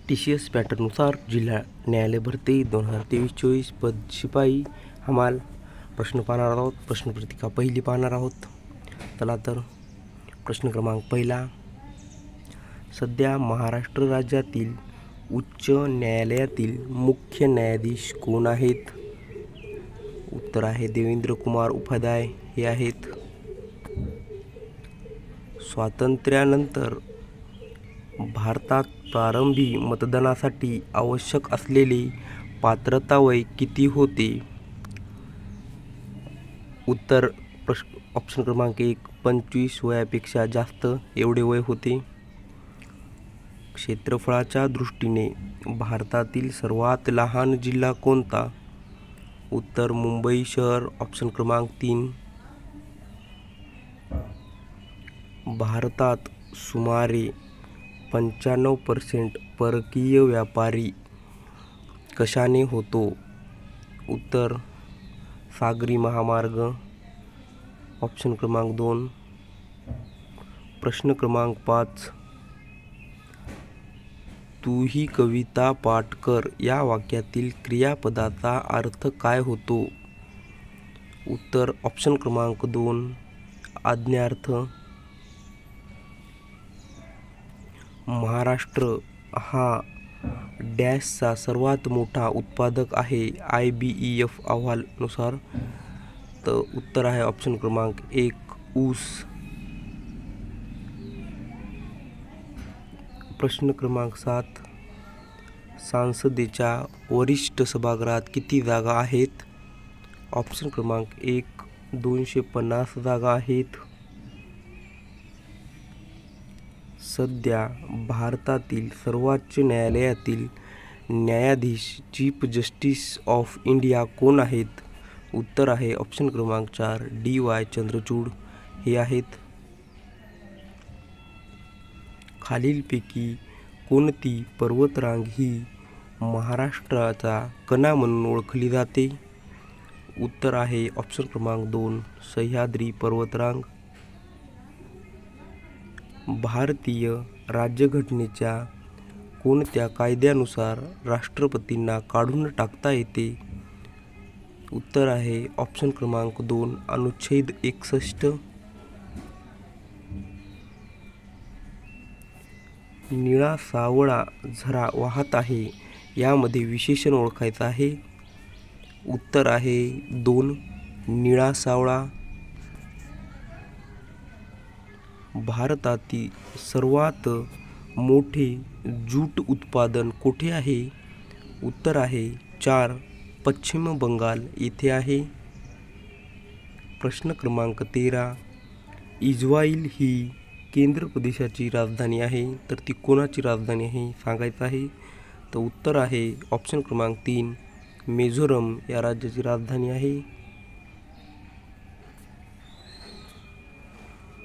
TCS पॅटर्ननुसार जिल्हा न्यायालय भरती 2023-24 पद शिपाई हमाल प्रश्न पाहणार आहोत. प्रश्नपत्रिका पहिली पाहणार आहोत. चला तर प्रश्न क्रमांक पहिला. सध्या महाराष्ट्र राज्यातील उच्च न्यायालयातील मुख्य न्यायाधीश कोण आहेत? उत्तर आहे देवेंद्र कुमार उपाध्याय हे आहेत. स्वातंत्र्यानंतर भारतात प्रारंभी मतदानासाठी आवश्यक असलेले पात्रता वय किती होते? उत्तर ऑप्शन क्रमांक 1 25 वयापेक्षा जास्त एवढे वय होते. क्षेत्रफळाच्या दृष्टीने भारतातील सर्वात लहान जिल्हा कोणता? उत्तर मुंबई शहर ऑप्शन क्रमांक 3. भारतात सुमारे 95% परकीय व्यापारी कशाने होतो? उत्तर सागरी महामार्ग ऑप्शन क्रमांक 2. प्रश्न क्रमांक 5. तू ही कविता पाठ कर या वाक्यातील क्रियापदाचा अर्थ काय होतो? उत्तर ऑप्शन क्रमांक 2 आज्ञार्थ. महाराष्ट्र हा डॅशचा सर्वात मोठा उत्पादक आहे IBEF अहवालानुसार. तर उत्तर आहे ऑप्शन क्रमांक 1 ऊस. प्रश्न क्रमांक 7. संसदेच्या वरिष्ठ सभागृहात किती जागा आहेत? ऑप्शन क्रमांक 1 250 जागा आहेत. सध्या भारतातील सर्वोच्च न्यायालयातील न्यायाधीश चीफ जस्टिस ऑफ इंडिया कोण आहेत? उत्तर आहे ऑप्शन क्रमांक 4 DY चंद्रचूड हे आहेत. खालीलपैकी कोणती पर्वतरांग ही महाराष्ट्राचा कणा म्हणून ओळखली जाते? उत्तर आहे ऑप्शन क्रमांक 2 सह्याद्री पर्वतरांग. भारतीय राज्यघटनेच्या कोणत्या कायद्यानुसार राष्ट्रपतींना काढून टाकता येते? उत्तर आहे ऑप्शन क्रमांक 2 अनुच्छेद 61. निळा सावळा झरा वाहत आहे यामध्ये विशेषण ओळखायचं आहे. उत्तर आहे 2 निळा सावळा. भारतातील सर्वात मोठे जूट उत्पादन कोठे आहे? उत्तर आहे 4 पश्चिम बंगाल येथे आहे. प्रश्न क्रमांक 13. इस्राईल ही केंद्र प्रदेशाची राजधानी आहे तर ती कोणाची राजधानी आहे सांगायचं आहे. तर उत्तर आहे ऑप्शन क्रमांक 3 मिझोरम या राज्याची राजधानी आहे.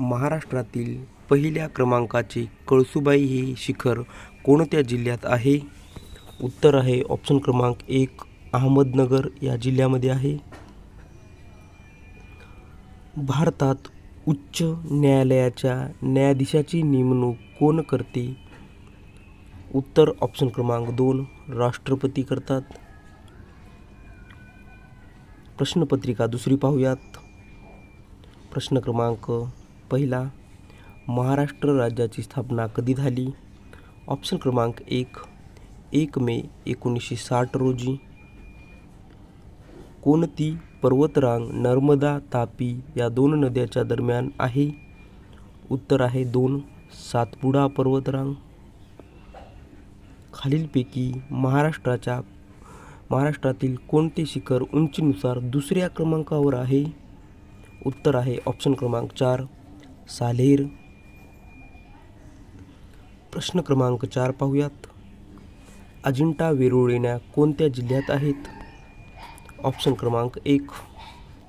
महाराष्ट्रातील पहिल्या क्रमांकाचे कळसुबाई हे शिखर कोणत्या जिल्ह्यात आहे? उत्तर आहे ऑप्शन क्रमांक 1 अहमदनगर या जिल्ह्यामध्ये आहे. भारतात उच्च न्यायालयाच्या न्यायाधीशाची नेमणूक कोण करते? उत्तर ऑप्शन क्रमांक 2 राष्ट्रपती करतात. प्रश्नपत्रिका दुसरी पाहूयात. प्रश्न क्रमांक पहिला. महाराष्ट्र राज्याची स्थापना कधी झाली? ऑप्शन क्रमांक 1 मे 1960 रोजी. कोणती पर्वतरांग नर्मदा तापी या 2 नद्यांच्या दरम्यान आहे? उत्तर आहे 2 सातपुडा पर्वतरांग. खालीलपैकी महाराष्ट्रातील कोणते शिखर उंचीनुसार दुसऱ्या क्रमांकावर आहे? उत्तर आहे ऑप्शन क्रमांक 4 साल्हेर. प्रश्न क्रमांक 4 पाहूयात. अजिंठा वेरूळ लेण्या कोणत्या जिल्ह्यात आहेत? ऑप्शन क्रमांक 1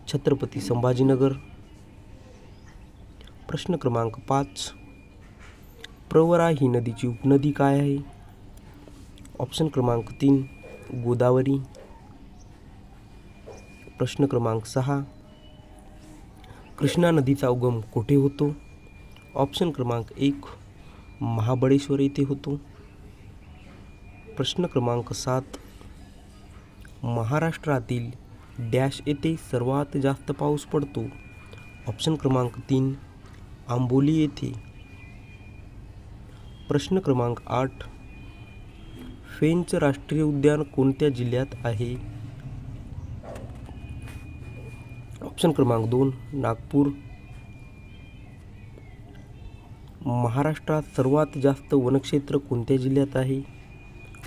छत्रपती संभाजीनगर. प्रश्न क्रमांक 5. प्रवरा ही नदीची उपनदी काय आहे? ऑप्शन क्रमांक 3 गोदावरी. प्रश्न क्रमांक 6. कृष्णा नदीचा उगम कुठे होतो? ऑप्शन क्रमांक 1 महाबळेश्वर येथे होतो. प्रश्न क्रमांक 7. महाराष्ट्रातील डॅश येथे सर्वात जास्त पाऊस पडतो? ऑप्शन क्रमांक 3. आंबोली येथे. प्रश्न क्रमांक 8. पेंच राष्ट्रीय उद्यान कोणत्या जिल्ह्यात आहे? ऑप्शन क्रमांक 2. नागपूर. महाराष्ट्रात सर्वात जास्त वनक्षेत्र कोणत्या जिल्ह्यात आहे?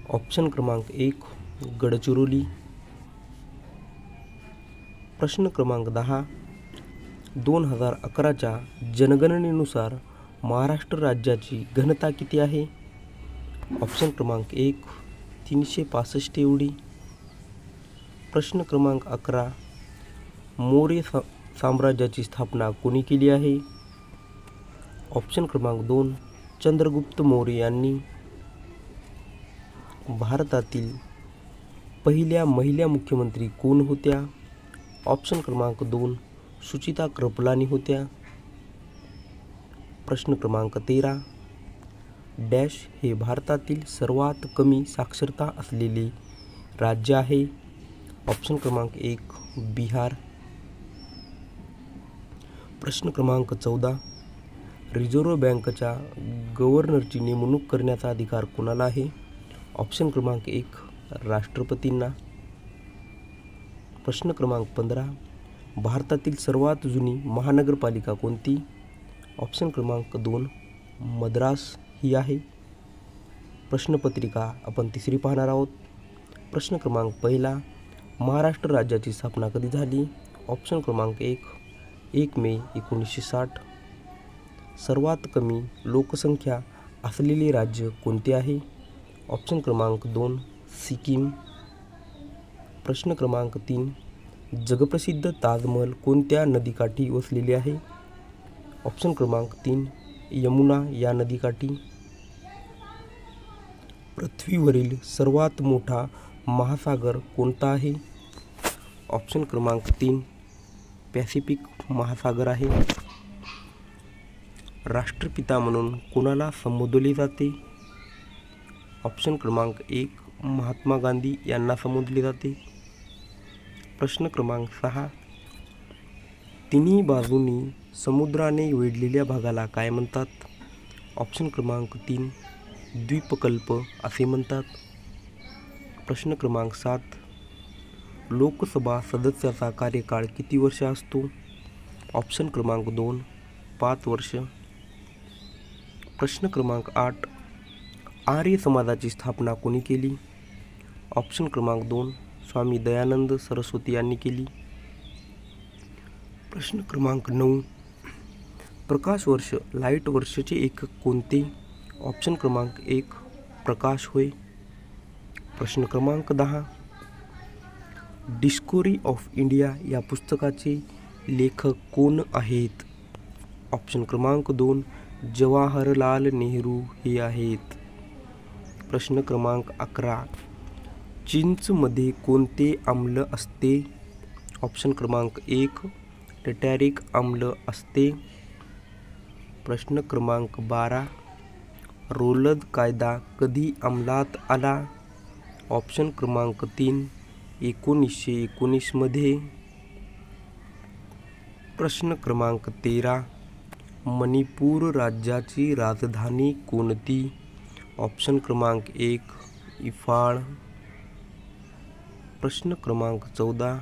ऑप्शन क्रमांक 1. गडचिरोली. प्रश्न क्रमांक 10. 2011च्या जनगणनेनुसार महाराष्ट्र राज्याची घनता किती आहे? ऑप्शन क्रमांक 1. 365 एवढी. प्रश्न क्रमांक 11. मौर्य साम्राज्याची स्थापना कोणी केली आहे? ऑप्शन क्रमांक 2. चंद्रगुप्त मौर्य यांनी. भारतातील पहिल्या महिला मुख्यमंत्री कोण होत्या? ऑप्शन क्रमांक 2. सुचिता कृपलानी होत्या. प्रश्न क्रमांक 13. डॅश हे भारतातील सर्वात कमी साक्षरता असलेले राज्य आहे? ऑप्शन क्रमांक 1. बिहार. प्रश्न क्रमांक 14. रिझर्व्ह बँकेच्या गव्हर्नरची नेमणूक करण्याचा अधिकार कोणाला आहे? ऑप्शन क्रमांक 1. राष्ट्रपतींना. प्रश्न क्रमांक 15. भारतातील सर्वात जुनी महानगरपालिका कोणती? ऑप्शन क्रमांक 2. मद्रास ही आहे. प्रश्नपत्रिका आपण तिसरी पाहणार आहोत. प्रश्न क्रमांक 1. महाराष्ट्र राज्याची स्थापना कधी झाली? ऑप्शन क्रमांक 1. 1 मे 1960. सर्वात कमी लोकसंख्या असलेले राज्य कोणते आहे? ऑप्शन क्रमांक 2. सिक्कीम. प्रश्न क्रमांक 3. जगप्रसिद्ध ताजमहल कोणत्या नदीकाठी वसलेले आहे? ऑप्शन क्रमांक 3. यमुना या नदीकाठी. पृथ्वीवरील सर्वात मोठा महासागर कोणता आहे? ऑप्शन क्रमांक 3. पॅसिफिक महासागर आहे. राष्ट्रपिता म्हणून कोणाला संबोधले जाते? ऑप्शन क्रमांक 1. महात्मा गांधी यांना संबोधले जाते. प्रश्न क्रमांक 6. तिन्ही बाजूंनी समुद्राने वेढलेल्या भागाला काय म्हणतात? ऑप्शन क्रमांक 3. द्वीपकल्प असे म्हणतात. प्रश्न क्रमांक 7. लोकसभा सदस्याचा कार्यकाळ किती वर्ष असतो? ऑप्शन क्रमांक 2. 5 वर्ष. प्रश्न क्रमांक 8. आर्य समाजाची स्थापना कोणी केली? ऑप्शन क्रमांक 2. स्वामी दयानंद सरस्वती यांनी केली. प्रश्न क्रमांक 9. प्रकाश वर्ष लाईट वर्षचे एकक कोणते? ऑप्शन क्रमांक 1. प्रकाश होय. प्रश्न क्रमांक 10. डिस्कव्हरी ऑफ इंडिया या पुस्तकाचे लेखक कोण आहेत? ऑप्शन क्रमांक 2. जवाहरलाल नेहरू हे आहेत. प्रश्न क्रमांक 11. चिंचमध्ये कोणते आम्ल असते? ऑप्शन क्रमांक 1. टिटॅरिक आम्ल असते. प्रश्न क्रमांक 12. रौलद कायदा कधी अंमलात आला? ऑप्शन क्रमांक 3. 1919 मध्ये. प्रश्न क्रमांक 13. मणिपूर राज्याची राजधानी कोणती? ऑप्शन क्रमांक 1. इम्फाळ. प्रश्न क्रमांक 14.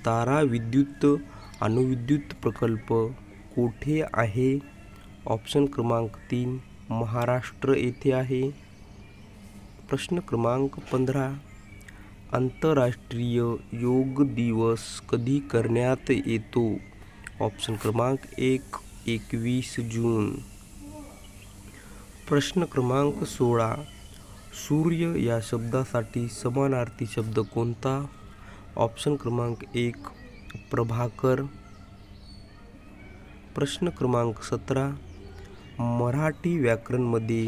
तारा विद्युत अणुविद्युत प्रकल्प कोठे आहे? ऑप्शन क्रमांक 3. महाराष्ट्र येथे आहे. प्रश्न क्रमांक 15. आंतरराष्ट्रीय योग दिवस कधी करण्यात येतो? ऑप्शन क्रमांक 1. 21 जून. प्रश्न क्रमांक 16. सूर्य या शब्दासाठी समानार्थी शब्द कोणता? ऑप्शन क्रमांक 1. प्रभाकर. प्रश्न क्रमांक 17. मराठी व्याकरणमध्ये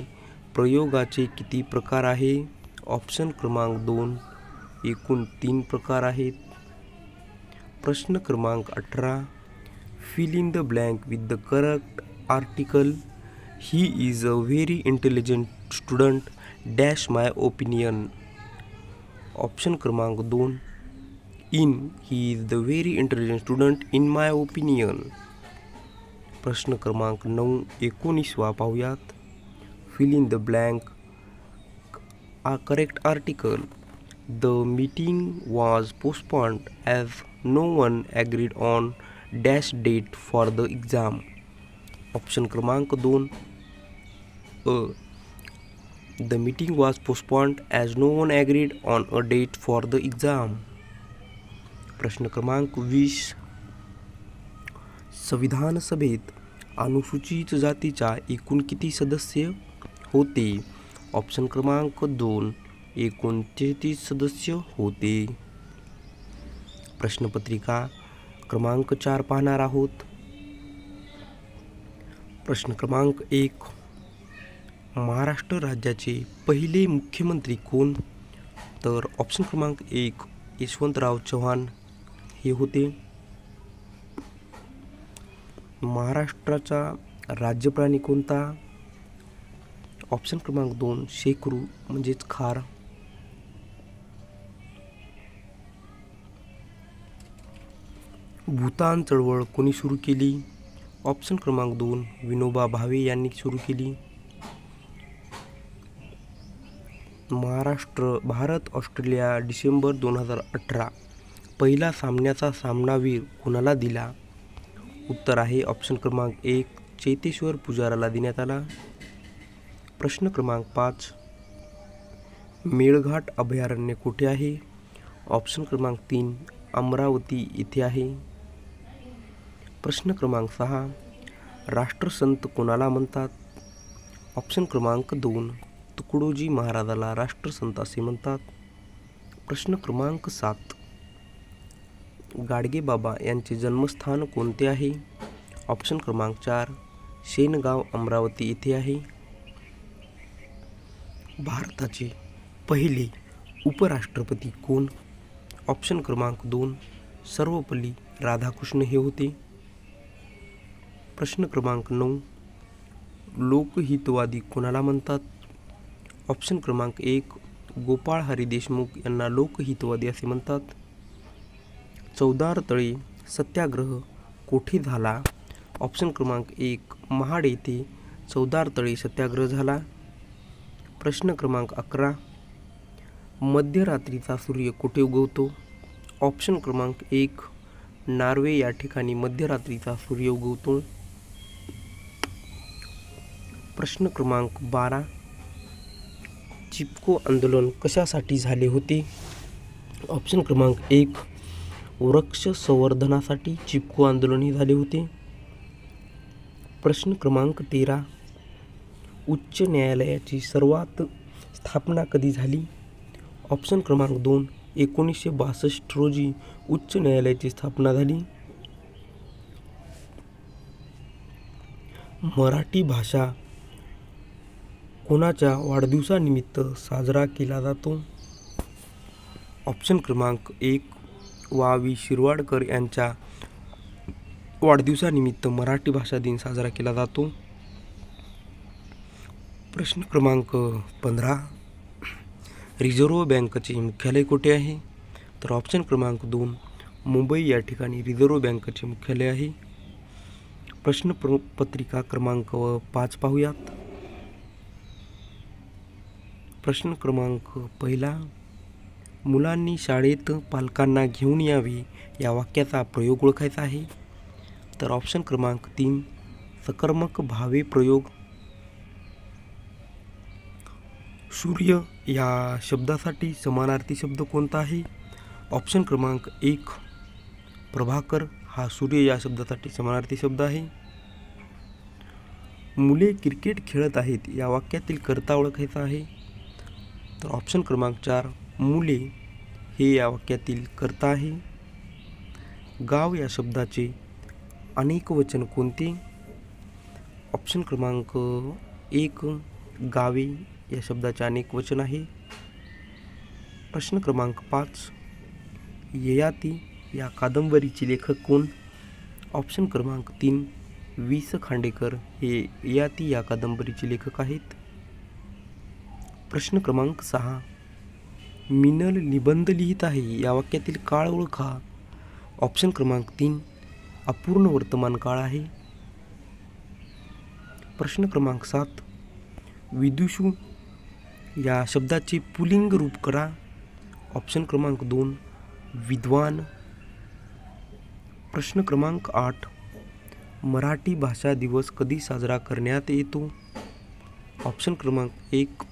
प्रयोगाचे किती प्रकार आहे? ऑप्शन क्रमांक 2. एकूण 3 प्रकार आहेत. प्रश्न क्रमांक 18. Fill in the blank with the correct article. He is a very intelligent student dash my opinion. Option क्रमांक 2 in he is the very intelligent student in my opinion. प्रश्न क्रमांक 19 पाहूयात. Fill in the blank a correct article. The meeting was postponed as no one agreed on dash date for the exam. Option क्रमांक 2 The meeting was postponed as no one agreed on a date for the exam. प्रश्न क्रमांक 20 संविधान सभेत अनुसूचित जातीच्या एकूण किती सदस्य होते? ऑप्शन क्रमांक 2 एकूण 33 सदस्य होते. प्रश्नपत्रिका क्रमांक 4 पाहणार आहोत. प्रश्न क्रमांक 1 महाराष्ट्र राज्याचे पहिले मुख्यमंत्री कोण? तर ऑप्शन क्रमांक 1 यशवंतराव चव्हाण हे होते. महाराष्ट्राचा राज्यप्राणी कोणता? ऑप्शन क्रमांक 2 शेकरू म्हणजेच खार. भूतान चळवळ कोणी सुरू केली? ऑप्शन क्रमांक 2 विनोबा भावे यांनी सुरू केली. भारत ऑस्ट्रेलिया डिसेंबर 2018 पहिला सामन्याचा सामनावीर कोणाला दिला? उत्तर आहे ऑप्शन क्रमांक 1 चेतेश्वर पुजाराला देण्यात आला. प्रश्न क्रमांक 5 मेळघाट अभयारण्य कुठे आहे? ऑप्शन क्रमांक 3 अमरावती येथे आहे. प्रश्न क्रमांक 6 राष्ट्रसंत कोणाला म्हणतात? ऑप्शन क्रमांक 2 तुकडोजी महाराजाला राष्ट्रसंत असे म्हणतात. प्रश्न क्रमांक 7 गाडगेबाबा यांचे जन्मस्थान कोणते आहे? ऑप्शन क्रमांक 4 शेनगाव अमरावती येथे आहे. भारताचे पहिले उपराष्ट्रपती कोण? ऑप्शन क्रमांक 2 सर्वपल्ली राधाकृष्ण हे होते. प्रश्न क्रमांक 9 लोकहितवादी कोणाला म्हणतात? ऑप्शन क्रमांक 1 गोपाळ हरी देशमुख यांना लोकहितवादी असे म्हणतात. चौदार तळे सत्याग्रह कोठे झाला? ऑप्शन क्रमांक 1 महाड येथे चौदार तळे सत्याग्रह झाला. प्रश्न क्रमांक 11 मध्यरात्रीचा सूर्य कुठे उगवतो? ऑप्शन क्रमांक 1 नॉर्वे या ठिकाणी मध्यरात्रीचा सूर्य उगवतो. प्रश्न क्रमांक 12 चिपको आंदोलन कशासाठी झाले होते? ऑप्शन क्रमांक 1 वृक्ष संवर्धनासाठी चिपको आंदोलन हे झाले होते. प्रश्न क्रमांक 13 उच्च न्यायालयाची सर्वात स्थापना कधी झाली? ऑप्शन क्रमांक 2 1962 रोजी उच्च न्यायालयाची स्थापना झाली. मराठी भाषा कोणाच्या वाढदिवसानिमित्त साजरा केला जातो? ऑप्शन क्रमांक 1 वा.वी. शिरवाडकर यांच्या वाढदिवसानिमित्त मराठी भाषा दिन साजरा केला जातो. प्रश्न क्रमांक 15 रिझर्व्ह बँकेचे मुख्यालय कुठे आहे? तर ऑप्शन क्रमांक 2 मुंबई या ठिकाणी रिझर्व्ह बँकेचे मुख्यालय आहे. प्रश्न पत्रिका क्रमांक 5 पाहूयात. प्रश्न क्रमांक 1 मुलांनी शाळेत पालकांना घेऊन यावे या वाक्याचा प्रयोग ओळखायचा आहे. तर ऑप्शन क्रमांक 3 सकर्मक भावे प्रयोग. सूर्य या शब्दासाठी समानार्थी शब्द कोणता आहे? ऑप्शन क्रमांक 1 प्रभाकर हा सूर्य या शब्दासाठी समानार्थी शब्द आहे. मुले क्रिकेट खेळत आहेत या वाक्यातील कर्ता ओळखायचा आहे. तर ऑप्शन क्रमांक 4 मुले हे या वाक्यातील कर्ता आहे. गाव या शब्दाचे अनेक वचन कोणते? ऑप्शन क्रमांक 1 गावे या शब्दाचे अनेक वचन आहे. प्रश्न क्रमांक 5 ययाती या कादंबरीचे लेखक कोण? ऑप्शन क्रमांक 3 वि. स. खांडेकर हे ययाती या कादंबरीचे लेखक आहेत. प्रश्न क्रमांक 6. मिनल निबंध लिहित आहे या वाक्यातील काळ ओळखा. ऑप्शन क्रमांक 3 अपूर्ण वर्तमान काळ आहे. प्रश्न क्रमांक 7. विदुषू या शब्दाचे पुल्लिंग रूप करा. ऑप्शन क्रमांक 2 विद्वान. प्रश्न क्रमांक 8. मराठी भाषा दिवस कधी साजरा करण्यात येतो. ऑप्शन क्रमांक 1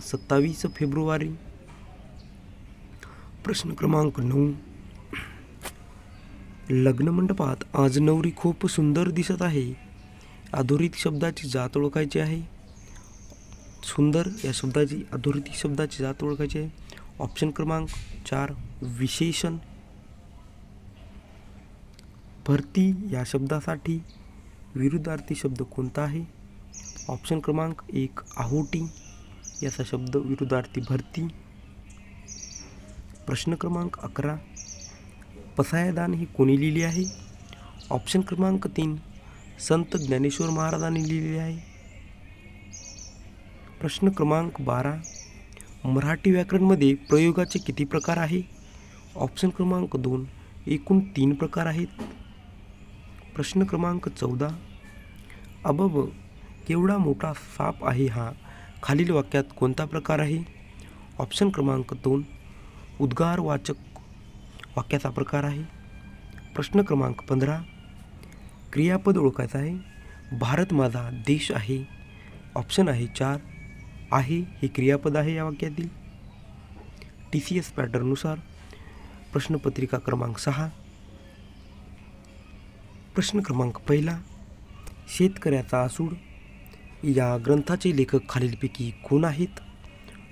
27 फेब्रुवारी. प्रश्न क्रमांक 9. लग्न मंडपात आज नवरी खूप सुंदर दिसत आहे. अधोरेखित शब्दाची जात ओळखायची आहे. सुंदर या शब्दाची अधोरेखित शब्दाची जात ओळखायची आहे. ऑप्शन क्रमांक 4 विशेषण. भरती या शब्दासाठी विरुद्धार्थी शब्द कोणता आहे. ऑप्शन क्रमांक 1 आहोटी. याचा शब्द विरुद्धार्थी भरती. प्रश्न क्रमांक 11. पसायदान ही कोणी लिहिली आहे. ऑप्शन क्रमांक 3 संत ज्ञानेश्वर महाराजांनी लिहिलेले आहे. प्रश्न क्रमांक 12. मराठी व्याकरणमध्ये प्रयोगाचे किती प्रकार आहे. ऑप्शन क्रमांक 2 एकूण 3 प्रकार आहेत. प्रश्न क्रमांक 14. अबब केवढा मोठा साप आहे हा खालील वाक्यात कोणता प्रकार आहे. ऑप्शन क्रमांक 2 उद्गारवाचक वाक्याचा प्रकार आहे. प्रश्न क्रमांक 15. क्रियापद ओळखायचं आहे. भारत माझा देश आहे. ऑप्शन आहे 4 आहे हे क्रियापद आहे या वाक्यातील. TCS पॅटर्ननुसार प्रश्नपत्रिका क्रमांक 6. प्रश्न क्रमांक 1. शेतकऱ्याचा आसूड या ग्रंथाचे लेखक खालीलपैकी कोण आहेत.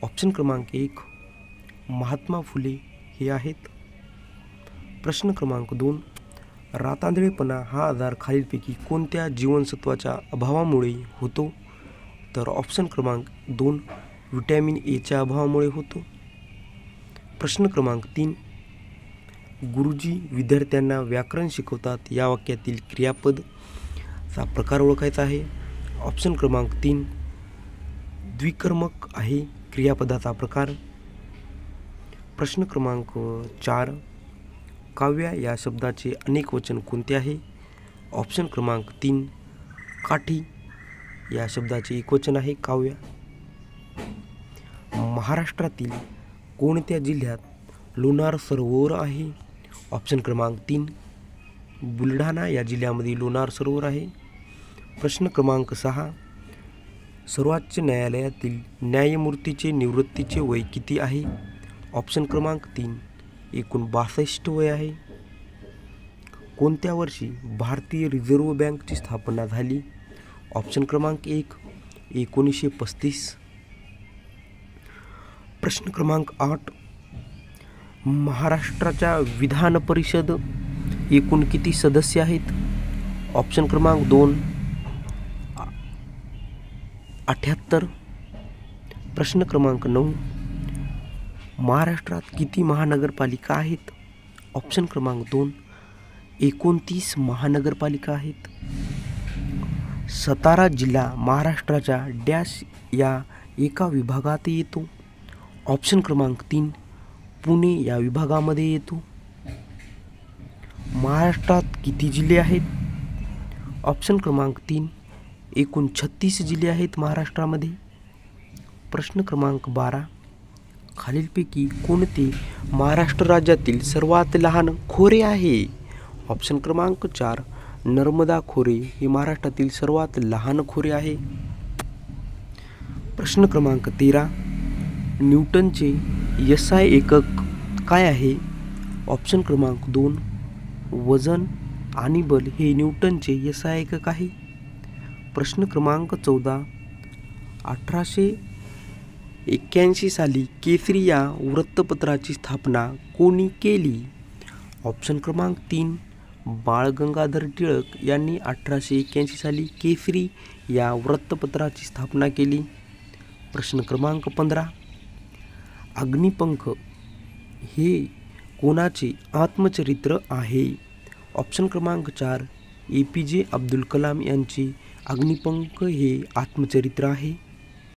ऑप्शन क्रमांक 1 महात्मा फुले हे आहेत. प्रश्न क्रमांक 2. रातांधळेपणा हा आजार खालीलपैकी कोणत्या जीवनसत्वाच्या अभावामुळे होतो. तर ऑप्शन क्रमांक 2 व्हिटॅमिन Aच्या अभावामुळे होतो. प्रश्न क्रमांक 3. गुरुजी विद्यार्थ्यांना व्याकरण शिकवतात या वाक्यातील क्रियापदचा प्रकार ओळखायचा आहे. ऑप्शन क्रमांक 3 द्विकर्मक आहे क्रियापदाचा प्रकार. प्रश्न क्रमांक 4. काव्या या शब्दाचे अनेक वचन कोणते आहे. ऑप्शन क्रमांक 3 काठी या शब्दाचे एकवचन आहे काव्या. महाराष्ट्रातील कोणत्या जिल्ह्यात लोणार सरोवर आहे. ऑप्शन क्रमांक 3 बुलढाणा या जिल्ह्यामध्ये लोणार सरोवर आहे. प्रश्न क्रमांक 6. सर्वोच्च न्यायालयातील न्यायमूर्तीचे निवृत्तीचे वय किती आहे. ऑप्शन क्रमांक 3 एकूण 62 वय आहे. कोणत्या वर्षी भारतीय रिझर्व्ह बँकची स्थापना झाली. ऑप्शन क्रमांक 1 1935. प्रश्न क्रमांक 8. महाराष्ट्राच्या विधान परिषद एकूण किती सदस्य आहेत. ऑप्शन क्रमांक 2 78. प्रश्न क्रमांक 9. महाराष्ट्रात किती महानगरपालिका आहेत. ऑप्शन क्रमांक 2 29 महानगरपालिका आहेत. सातारा जिल्हा महाराष्ट्राच्या डॅश या एका विभागात येतो. ऑप्शन क्रमांक 3 पुणे या विभागामध्ये येतो. महाराष्ट्रात किती जिल्हे आहेत. ऑप्शन क्रमांक 3 एकूण 36 जिल्हे आहेत महाराष्ट्रामध्ये. प्रश्न क्रमांक 12. खालीलपैकी कोणते महाराष्ट्र राज्यातील सर्वात लहान खोरे आहे. ऑप्शन क्रमांक 4 नर्मदा खोरे हे महाराष्ट्रातील सर्वात लहान खोरे आहे. प्रश्न क्रमांक 13. न्यूटनचे SI एकक काय आहे. ऑप्शन क्रमांक 2 वजन आणि बल हे न्यूटनचे SI एकक आहे. प्रश्न क्रमांक 14. 1881 साली केसरी या वृत्तपत्राची स्थापना कोणी केली. ऑप्शन क्रमांक 3 बाळ गंगाधर टिळक यांनी 1881 साली केसरी या वृत्तपत्राची स्थापना केली. प्रश्न क्रमांक 15. अग्निपंख हे कोणाचे आत्मचरित्र आहे. ऑप्शन क्रमांक 4 APJ अब्दुल कलाम यांचे अग्निपंख हे आत्मचरित्र आहे.